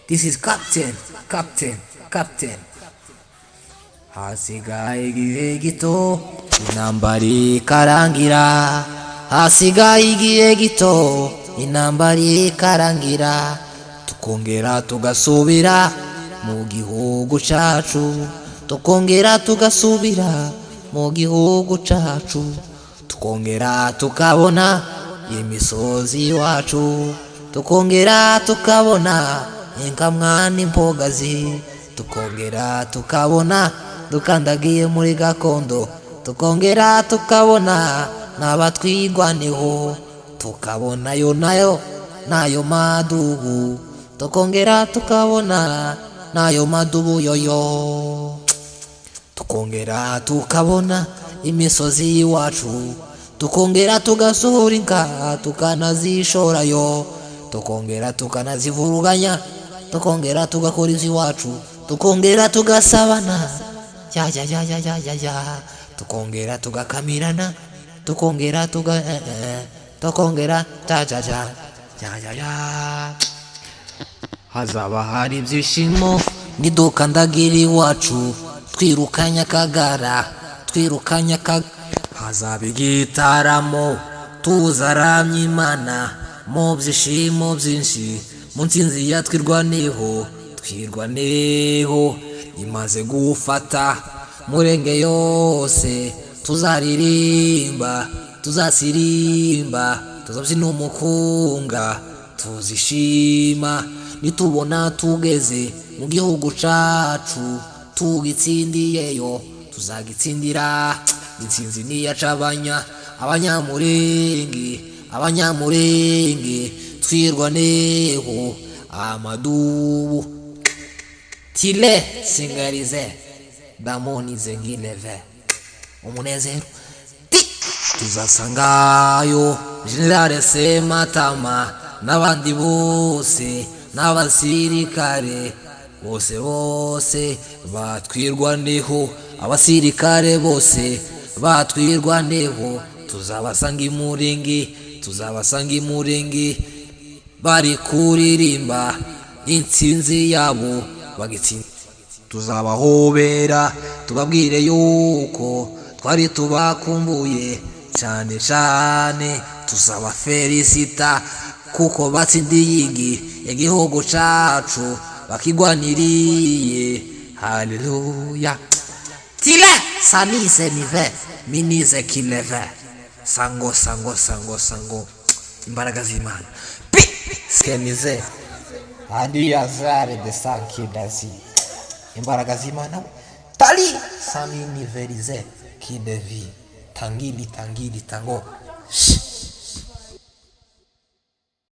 This is Captain. Hasigaye igihe gito intambara ikarangira. Hasigaye igihe gito intambara ikarangira. Tukongera tugasubira mu gihugu cacu. Tukongera tugasubira mu gihugu cacu. Tukongera tukabona imisozi wacu. Tukongera tukabona inkamwa n'impogazi. Tukongera tukabona dukandagiye muri gakondo. Tukongera tukabona n'abatwigwaneho. Tukabona yo nayo madubu. Tukongera tukabona nayo madubu yoyo. Tukongera tukabona imisozi wacu. Tukongera tugasohora inka tukanazishorayo. Tukongera tukanazivuruganya. Tukongera tugakora iwacu. Tukongera tugasabana ya. Tukongera tugakamirana. Tukongera tukongera ya. Hazaba hari ibyishimo nidukandagira iwacu. Twirukanya akagara. Hazaba igitaramo tuzaramya Imana mu byishimo byinshi. Mu ntsinzi ya twirwaneho imaze gufata murenge yose. Tuzaririmba tuzasirimba tuzabyina umukunga tuzishima nitubona tugeze mu gihugu cacu. Tugitsindiyeyo tuzagitsindira. Intsinzi niyaca abanyamurenge twirwaneho amadubu. Tile singarize damonize ngileve umunezero tuzasangayo General Sematama n'abandi bose n'abasirikare bose batwirwaneho. Abasirikare bose batwirwaneho tuzabasanga imurenge bari kuririmba intsinzi yabo bagitsinda. Tuzabahobera tubabwire yuko twari tubakumbuye cyane. Tuzabafelicita kuko batsindiye igihugu cacu bakigwaniriye. Haleluya. Tile sanise nive minize kileve sango imbaraga z'Imana pi skenize andi yazare de sankidazi imbaraga z'Imana tali saminiverize kidevi tangili tango